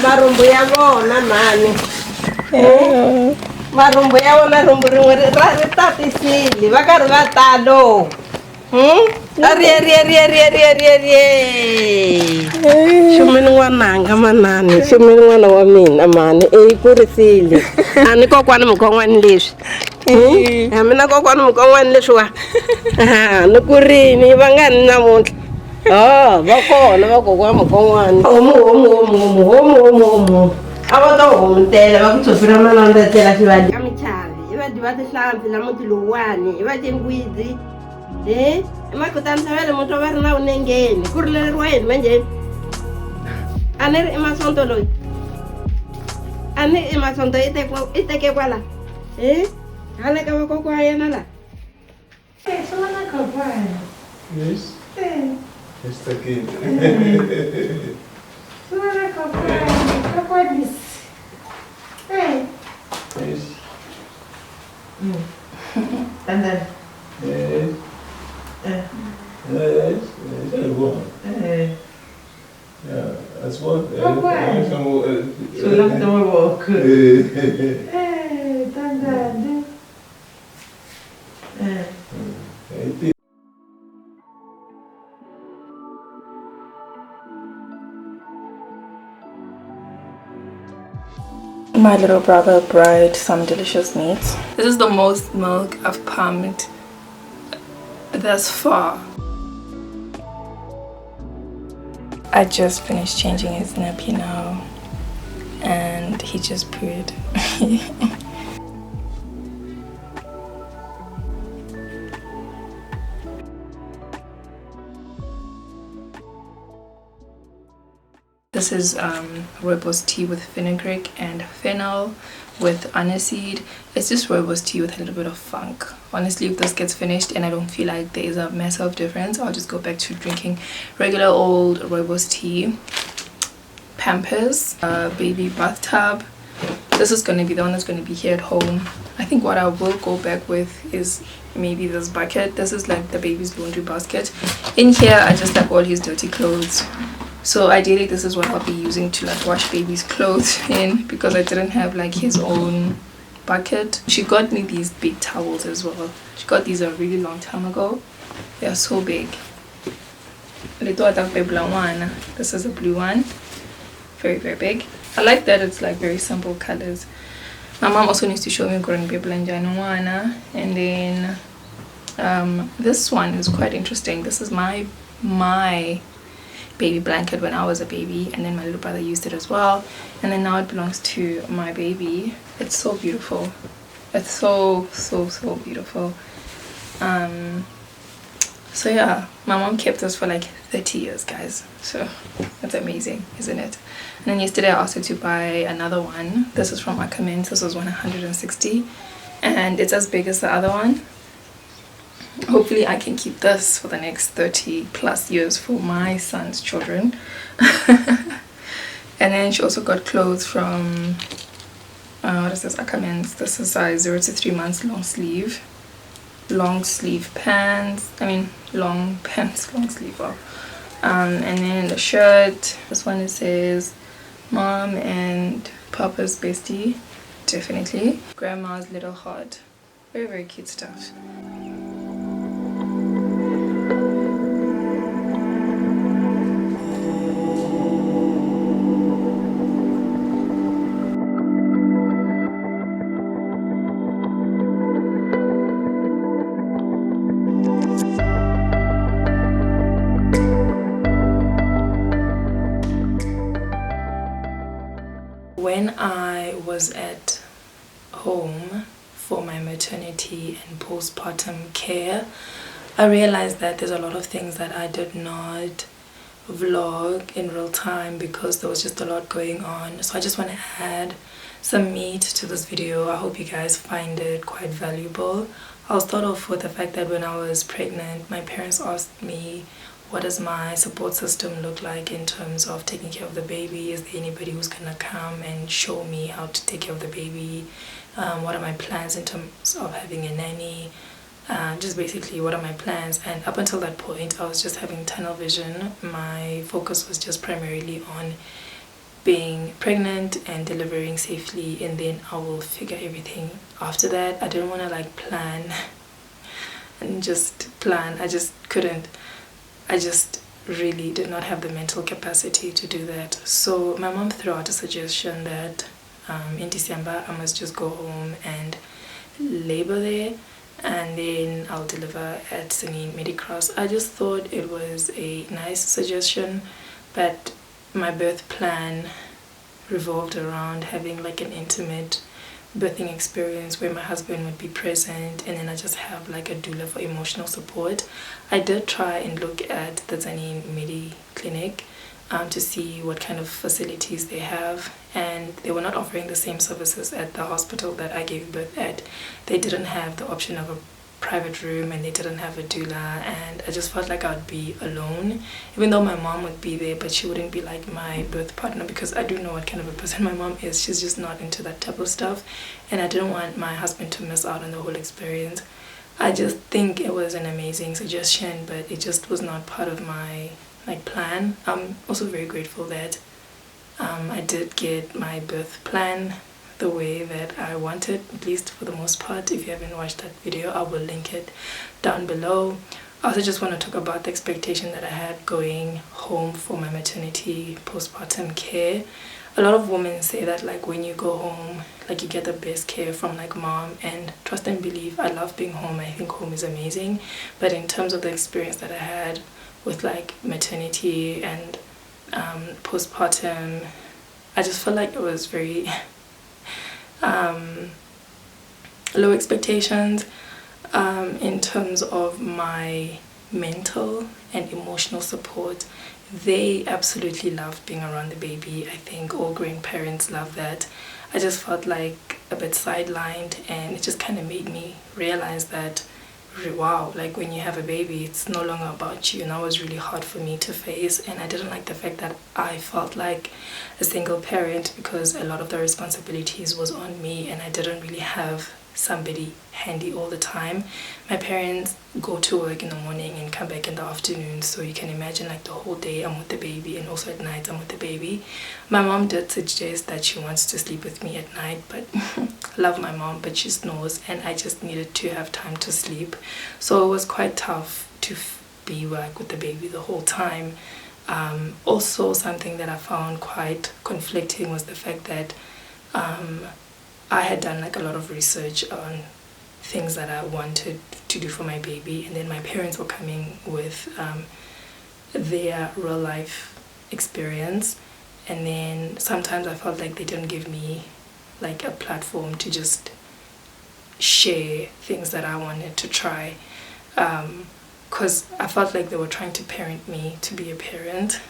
marumbu ya vona mhani marumbu ya vona rumbu rin'we ri tatisile va karhi va talo xumini n'wananga manani xumini n'wana wa mina mani i kurisile a ni kokwani mukon'wani leswi a mina kokwani mukon'wani leswiwa ni kurini va nga ni namuntlha va kona va kokwani mukon'wani homu a va ta homutela va ku tshophira manana tlela xivadi ka michavi i va diva tihlampfi na muti lowuwani i va tingwidzi i makutamisavele muti va ri na vunengeni ku rileriwa yini manjeni a ni ri i masonto loyi a ni i masonto i teke kwala hala ka vakokwa wa yena la Yes. Está aqui. Yes. And then Yes. Yes. Isso é bom. Yeah, that's what. so lang na walk My little brother brought some delicious meats. This is the most milk I've pumped thus far. I just finished changing his nappy now and he just pooed. This is rooibos tea with fenugreek and fennel with aniseed. It's just rooibos tea with a little bit of funk. Honestly, if this gets finished and I don't feel like there is a massive difference, I'll just go back to drinking regular old rooibos tea. Pampers, baby bathtub. This is going to be the one that's going to be here at home. I think what I will go back with is maybe this bucket. This is like the baby's laundry basket. In here I just have all his dirty clothes. So ideally this is what I'll be using to like wash baby's clothes in, because I didn't have like his own bucket. She got me these big towels as well. She got these a really long time ago. They are so big. This is a blue one. Very, very big. I like that it's like very simple colors. My mom also needs to show me growing Beblanjanoana. And then this one is quite interesting. This is my baby blanket when I was a baby, and then my little brother used it as well, and then now it belongs to my baby. It's so beautiful. It's so beautiful. So yeah, my mom kept this for like 30 years, guys, so that's amazing, isn't it? And then yesterday I asked her to buy another one. This is from Ackermans. This was 160 and it's as big as the other one. Hopefully I can keep this for the next 30 plus years for my son's children. And then she also got clothes from what is this, Ackermans. This is size 0 to 3 months, long sleeve pants. I mean long pants, long sleeve. And then the shirt, this one, it says mom and papa's bestie, definitely grandma's little heart. Very, very cute stuff. When I was at home for my maternity and postpartum care, I realized that there's a lot of things that I did not vlog in real time because there was just a lot going on. So I just want to add some meat to this video. I hope you guys find it quite valuable. I'll start off with the fact that when I was pregnant, my parents asked me, what does my support system look like in terms of taking care of the baby? Is there anybody who's gonna come and show me how to take care of the baby? What are my plans in terms of having a nanny? Just basically, what are my plans? And up until that point, I was just having tunnel vision. My focus was just primarily on being pregnant and delivering safely, and then I will figure everything after that. I didn't want to like plan and just plan. I just couldn't. I just really did not have the mental capacity to do that. So my mom threw out a suggestion that in December I must just go home and labor there, and then I'll deliver at Sanin Medicross. I just thought it was a nice suggestion, but my birth plan revolved around having like an intimate birthing experience where my husband would be present, and then I just have like a doula for emotional support. I did try and look at the Zanin Medi Clinic to see what kind of facilities they have, and they were not offering the same services at the hospital that I gave birth at. They didn't have the option of a private room, and they didn't have a doula, and I just felt like I would be alone, even though my mom would be there, but she wouldn't be like my birth partner, because I do know what kind of a person my mom is. She's just not into that type of stuff, and I didn't want my husband to miss out on the whole experience. I just think it was an amazing suggestion, but it just was not part of my like plan. I'm also very grateful that I did get my birth plan the way that I wanted, at least for the most part. If you haven't watched that video, I will link it down below. I also just want to talk about the expectation that I had going home for my maternity postpartum care. A lot of women say that like when you go home, like you get the best care from like mom, and trust and believe, I love being home. I think home is amazing, but in terms of the experience that I had with like maternity and postpartum, I just felt like it was very low expectations in terms of my mental and emotional support. They absolutely loved being around the baby. I think all grandparents love that. I just felt like a bit sidelined, and it just kind of made me realize that wow, like when you have a baby, it's no longer about you, and that was really hard for me to face. And I didn't like the fact that I felt like a single parent, because a lot of the responsibilities was on me, and I didn't really have somebody handy all the time. My parents go to work in the morning and come back in the afternoon, so you can imagine like the whole day I'm with the baby, and also at night I'm with the baby. My mom did suggest that she wants to sleep with me at night, but I love my mom, but she snores, and I just needed to have time to sleep. So it was quite tough to be like with the baby the whole time. Also, something that I found quite conflicting was the fact that I had done like a lot of research on things that I wanted to do for my baby, and then my parents were coming with their real life experience, and then sometimes I felt like they didn't give me like a platform to just share things that I wanted to try, because I felt like they were trying to parent me to be a parent.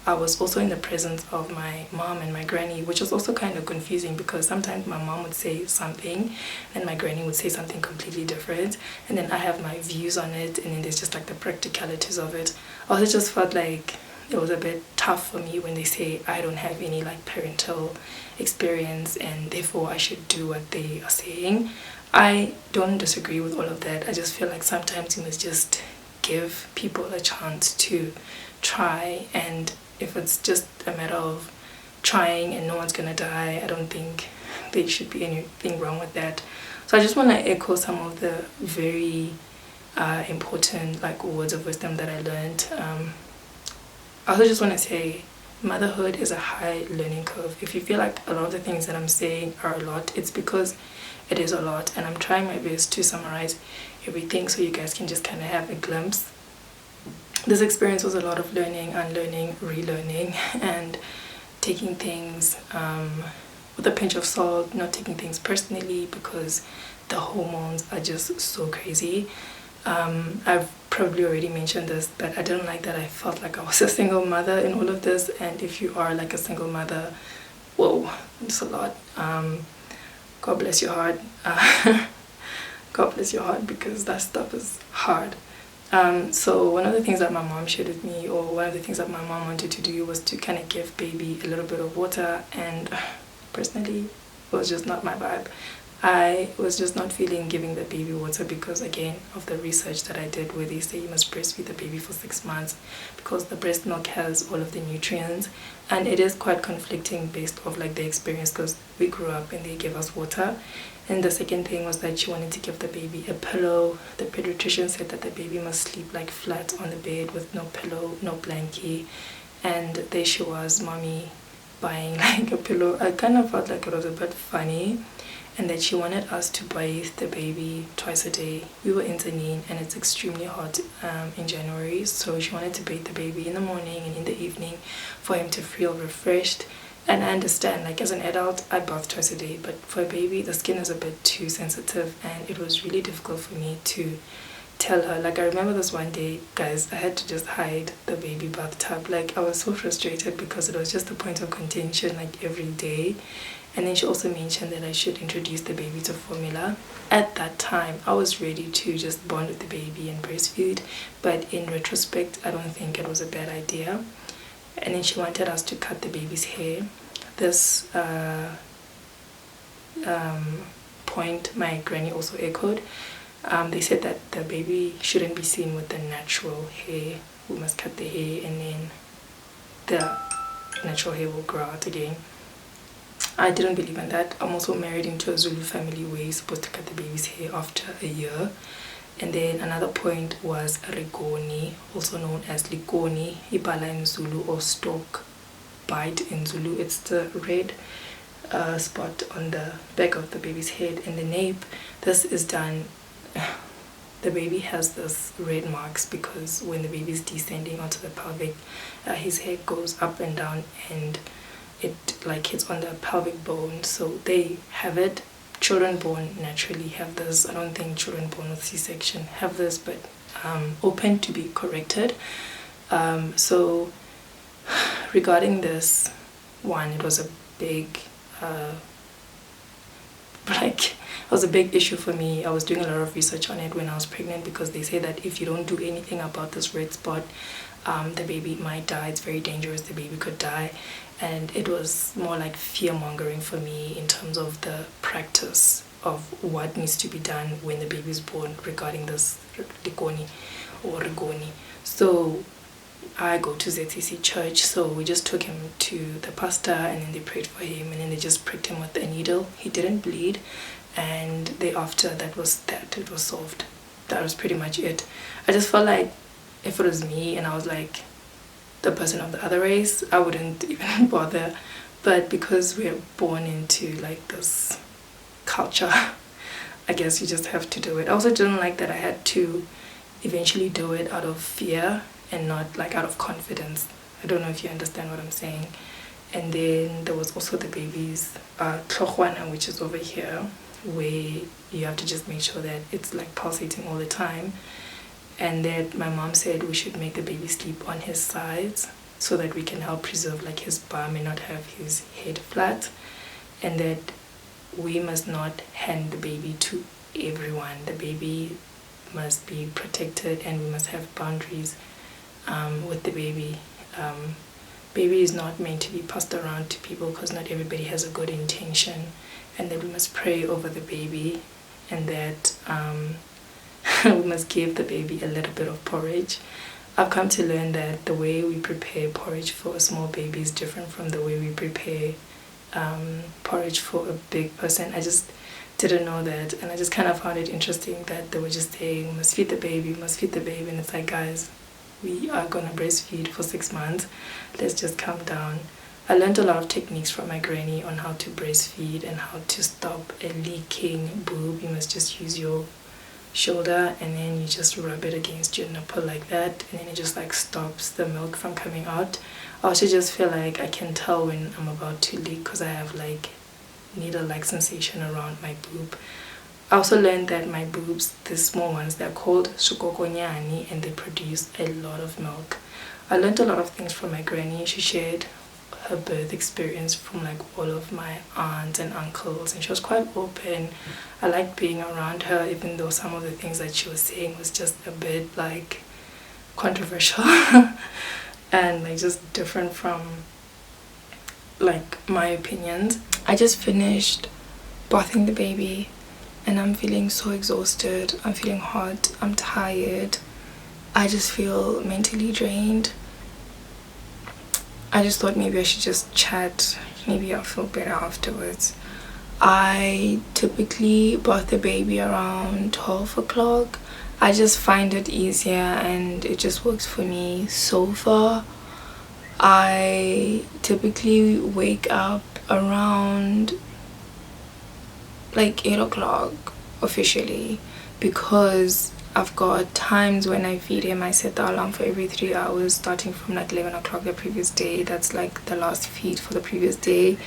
I was also in the presence of my mom and my granny, which was also kind of confusing, because sometimes my mom would say something and my granny would say something completely different, and then I have my views on it, and then there's just like the practicalities of it. I also just felt like it was a bit tough for me when they say I don't have any like parental experience, and therefore I should do what they are saying. I don't disagree with all of that. I just feel like sometimes you must just give people a chance to try, and if it's just a matter of trying and no one's gonna die, I don't think there should be anything wrong with that. So I just want to echo some of the very important like words of wisdom that I learned. I also just want to say motherhood is a high learning curve. If you feel like a lot of the things that I'm saying are a lot, it's because it is a lot, and I'm trying my best to summarize everything so you guys can just kind of have a glimpse. This experience was a lot of learning, unlearning, relearning, and taking things with a pinch of salt, not taking things personally, because the hormones are just so crazy. I've probably already mentioned this, but I didn't like that I felt like I was a single mother in all of this, and if you are like a single mother, whoa, it's a lot. God bless your heart. God bless your heart, because that stuff is hard. So one of the things that my mom shared with me, or one of the things that my mom wanted to do, was to kind of give baby a little bit of water, and personally it was just not my vibe. I was just not feeling giving the baby water because, again, of the research that I did, where they say you must breastfeed the baby for 6 months because the breast milk has all of the nutrients. And it is quite conflicting based off like the experience, because we grew up and they gave us water. And the second thing was that she wanted to give the baby a pillow. The pediatrician said that the baby must sleep like flat on the bed with no pillow, no blankie. And there she was, mommy buying like a pillow. I kind of felt like it was a bit funny. And that she wanted us to bathe the baby twice a day. We were in Tanin and it's extremely hot in January, so she wanted to bathe the baby in the morning and in the evening for him to feel refreshed. And I understand, like as an adult I bath twice a day, but for a baby the skin is a bit too sensitive, and it was really difficult for me to tell her. Like I remember this one day, guys, I had to just hide the baby bathtub. Like I was so frustrated because it was just a point of contention like every day. And then she also mentioned that I should introduce the baby to formula. At that time, I was ready to just bond with the baby and breastfeed, but in retrospect, I don't think it was a bad idea. And then she wanted us to cut the baby's hair. This point my granny also echoed. They said that the baby shouldn't be seen with the natural hair. We must cut the hair and then the natural hair will grow out again. I didn't believe in that. I'm also married into a Zulu family where you're supposed to cut the baby's hair after a year. And then another point was rigoni, also known as likoni, ibala in Zulu, or stalk bite in Zulu. It's the red spot on the back of the baby's head and the nape. This is done. The baby has this red marks because when the baby is descending onto the pelvic, his head goes up and down and it like hits on the pelvic bone. So they have it. Children born naturally have this. I don't think children born with C-section have this, but open to be corrected. So regarding this one, it was a big it was a big issue for me. I was doing a lot of research on it when I was pregnant, because they say that if you don't do anything about this red spot, the baby might die. It's very dangerous. The baby could die. And it was more like fear-mongering for me in terms of the practice of what needs to be done when the baby is born regarding this likoni or rigoni. So I go to ZCC church, so we just took him to the pastor and then they prayed for him and then they just pricked him with a needle. He didn't bleed, and thereafter that was that. It was solved. That was pretty much it. I just felt like if it was me and I was like the person of the other race, I wouldn't even bother. But because we're born into like this culture, I guess you just have to do it. I also didn't like that I had to eventually do it out of fear and not like out of confidence. I don't know if you understand what I'm saying. And then there was also the baby's tlogwana, which is over here, where you have to just make sure that it's like pulsating all the time. And that my mom said we should make the baby sleep on his sides so that we can help preserve like his bum and not have his head flat, and that we must not hand the baby to everyone. The baby must be protected and we must have boundaries with the baby. Baby is not meant to be passed around to people because not everybody has a good intention, and that we must pray over the baby, and that we must give the baby a little bit of porridge. I've come to learn that the way we prepare porridge for a small baby is different from the way we prepare porridge for a big person. I just didn't know that, and I just kind of found it interesting that they were just saying, we must feed the baby, we must feed the baby, and it's like, guys, we are gonna breastfeed for 6 months. Let's just calm down. I learned a lot of techniques from my granny on how to breastfeed and how to stop a leaking boob. You must just use your shoulder and then you just rub it against your nipple like that, and then it just like stops the milk from coming out. I also just feel like I can tell when I'm about to leak because I have like needle-like sensation around my boob. I also learned that my boobs, the small ones, they're called sukokonyani and they produce a lot of milk. I learned a lot of things from my granny. She shared her birth experience from like all of my aunts and uncles, and she was quite open. I liked being around her, even though some of the things that she was saying was just a bit like controversial and like just different from like my opinions. I just finished bathing the baby, and I'm feeling so exhausted. I'm feeling hot. I'm tired. I just feel mentally drained. I just thought maybe I should just chat. Maybe I'll feel better afterwards. I typically bath the baby around 12 o'clock. I just find it easier and it just works for me so far. I typically wake up around like 8 o'clock officially, because I've got times when I feed him. I set the alarm for every 3 hours starting from like 11 o'clock the previous day. That's like the last feed for the previous day,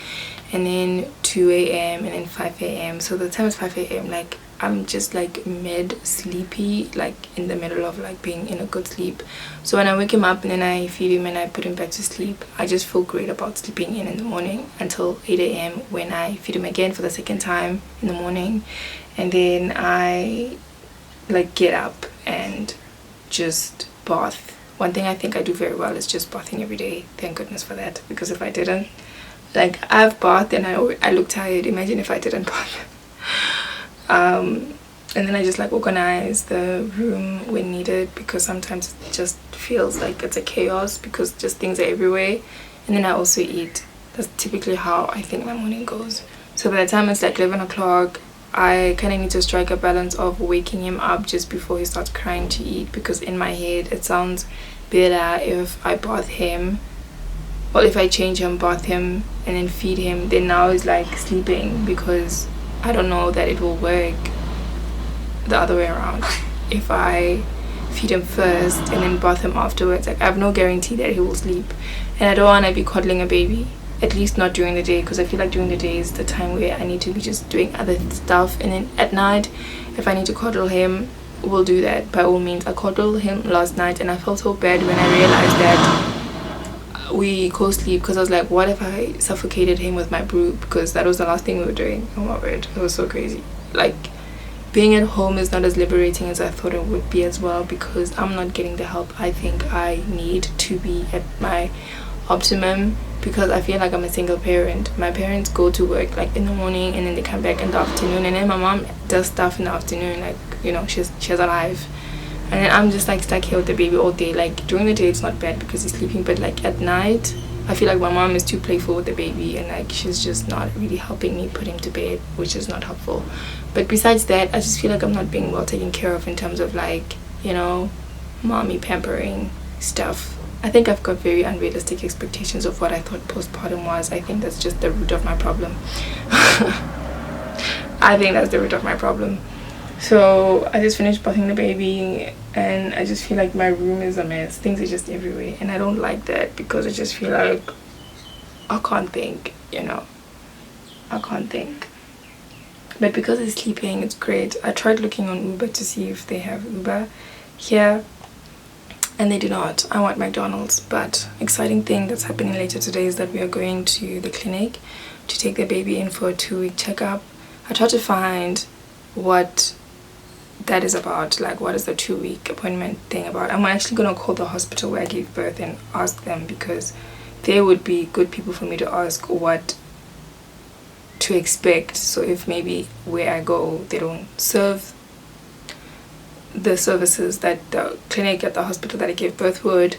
and then 2 a.m. and then 5 a.m. So the time is 5 a.m. like I'm just like mid sleepy, like in the middle of like being in a good sleep. So when I wake him up and then I feed him and I put him back to sleep, I just feel great about sleeping in the morning until 8 a.m. when I feed him again for the second time in the morning, and then I like get up and just bath. One thing I think I do very well is just bathing every day. Thank goodness for that, because if I didn't, like, I've bathed and I look tired. Imagine if I didn't bath. And then I just like organize the room when needed, because sometimes it just feels like it's a chaos because just things are everywhere. And then I also eat. That's typically how I think my morning goes. So by the time it's like 11 o'clock, I kind of need to strike a balance of waking him up just before he starts crying to eat, because in my head it sounds better if I bath him, or if I change him, bath him, and then feed him. Then now he's like sleeping, because I don't know that it will work the other way around. If I feed him first and then bath him afterwards, like I have no guarantee that he will sleep, and I don't want to be coddling a baby, at least not during the day, because I feel like during the day is the time where I need to be just doing other stuff. And then at night, if I need to coddle him, we'll do that by all means. I coddled him last night and I felt so bad when I realized that we co-sleep, because I was like, what if I suffocated him with my boob, because that was the last thing we were doing. Oh my word, it was so crazy. Like, being at home is not as liberating as I thought it would be as well, because I'm not getting the help I think I need to be at my optimum, because I feel like I'm a single parent. My parents go to work like in the morning and then they come back in the afternoon, and then my mom does stuff in the afternoon, like, you know, she's alive, and then I'm just like stuck here with the baby all day. Like during the day it's not bad because he's sleeping, but like at night I feel like my mom is too playful with the baby, and like she's just not really helping me put him to bed, which is not helpful. But besides that, I just feel like I'm not being well taken care of in terms of like, you know, mommy pampering stuff. I think I've got very unrealistic expectations of what I thought postpartum was. I think that's just the root of my problem. I think that's the root of my problem. So I just finished bathing the baby and I just feel like my room is a mess. Things are just everywhere, and I don't like that, because I just feel like I can't think, you know. I can't think. But because he's sleeping, it's great. I tried looking on Uber to see if they have Uber here, and they do not. I want McDonald's. But exciting thing that's happening later today is that we are going to the clinic to take the baby in for a 2-week checkup. I tried to find what that is about, like what is the 2-week appointment thing about. I'm actually gonna call the hospital where I gave birth and ask them, because they would be good people for me to ask what to expect. So if maybe where I go they don't serve the services that the clinic at the hospital that I gave birth would,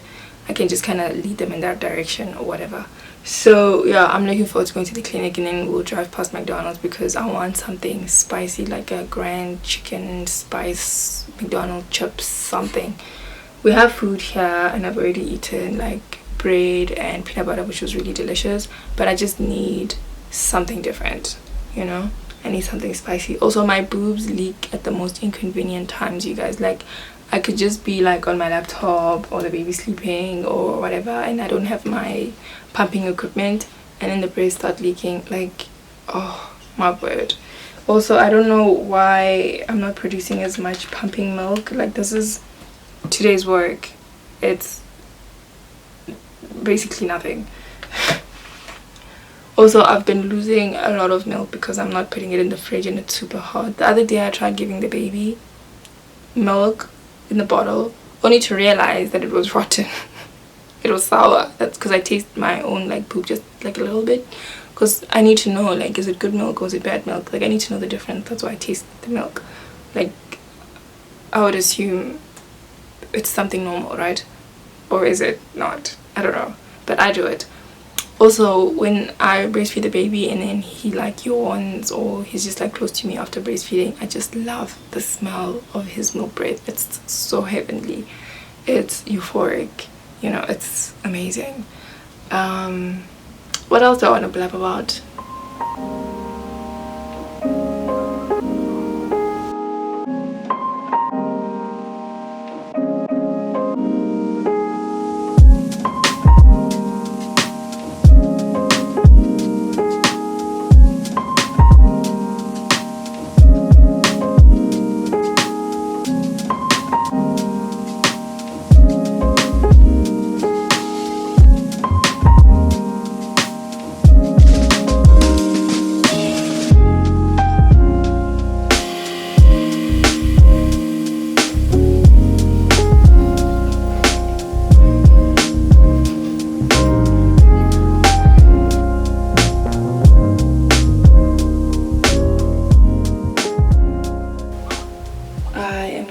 I can just kind of lead them in that direction or whatever. So yeah, I'm looking forward to going to the clinic, and then we'll drive past McDonald's because I want something spicy, like a grand chicken spice McDonald's chips, something. We have food here and I've already eaten like bread and peanut butter, which was really delicious, but I just need something different, you know. I need something spicy. Also, my boobs leak at the most inconvenient times, you guys. Like, I could just be like on my laptop or the baby sleeping or whatever, and I don't have my pumping equipment, and then the breast start leaking. Like, oh my word. Also, I don't know why I'm not producing as much pumping milk. Like, this is today's work. It's basically nothing. Also, I've been losing a lot of milk because I'm not putting it in the fridge and it's super hot. The other day I tried giving the baby milk in the bottle, only to realize that it was rotten. It was sour. That's because I taste my own like poop just like a little bit. because I need to know, like, is it good milk or is it bad milk? Like, I need to know the difference. That's why I taste the milk. Like, I would assume it's something normal, right? Or is it not? I don't know, but I do it. Also, when I breastfeed the baby and then he like yawns or he's just like close to me after breastfeeding, I just love the smell of his milk breath. It's so heavenly. It's euphoric, you know, it's amazing. What else do I want to blab about?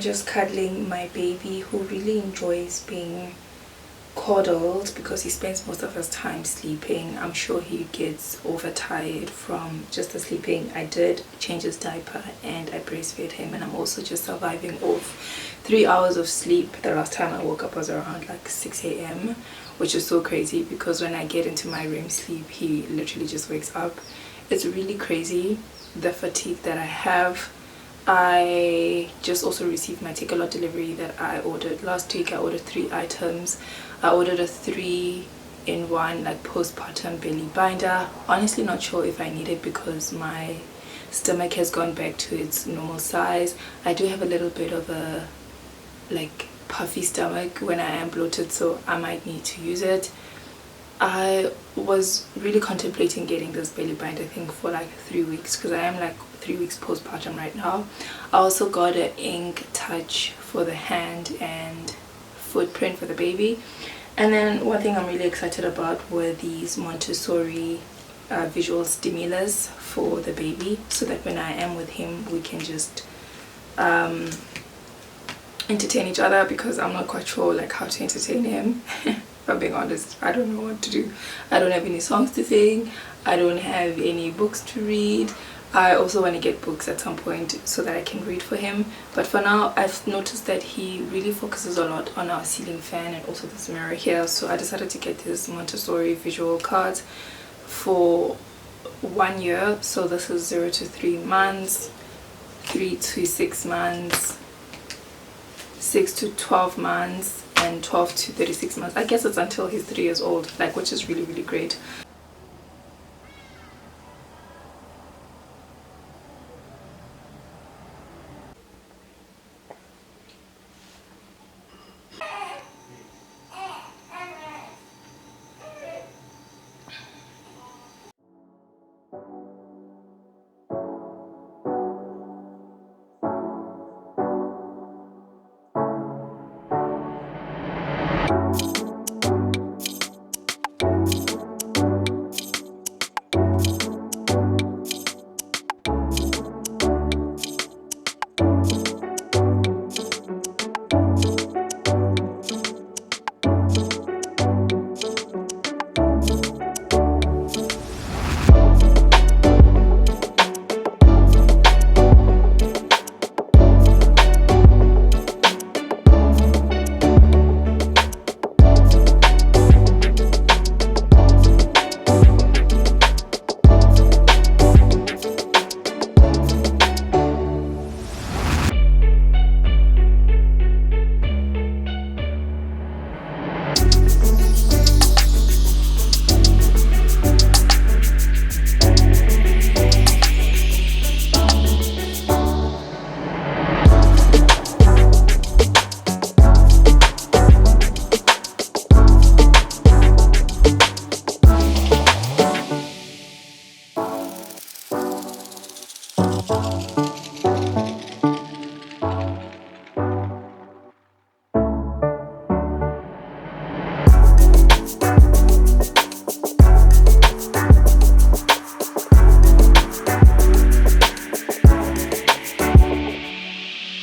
Just cuddling my baby, who really enjoys being coddled because he spends most of his time sleeping. I'm sure he gets overtired from just the sleeping. I did change his diaper and I breastfed him, and I'm also just surviving off 3 hours of sleep. The last time I woke up was around like 6 a.m, which is so crazy because when I get into my REM sleep, he literally just wakes up. It's really crazy, the fatigue that I have. I just also received my Take A Lot delivery that I ordered last week. I ordered 3 items. I ordered a 3-in-1 like postpartum belly binder. Honestly not sure if I need it because my stomach has gone back to its normal size. I do have a little bit of a like puffy stomach when I am bloated, so I might need to use it. I was really contemplating getting this belly binder thing for like 3 weeks because I am like 3 weeks postpartum right now. I also got an ink touch for the hand and footprint for the baby. And then one thing I'm really excited about were these Montessori visual stimulus for the baby, so that when I am with him we can just entertain each other, because I'm not quite sure like how to entertain him. If I'm being honest, I don't know what to do. I don't have any songs to sing. I don't have any books to read. I also want to get books at some point so that I can read for him, but for now I've noticed that he really focuses a lot on our ceiling fan and also this mirror here, so I decided to get this Montessori visual cards for 1 year. So this is 0 to 3 months, 3 to 6 months, 6 to 12 months, and 12 to 36 months. I guess it's until he's 3 years old, like, which is really great.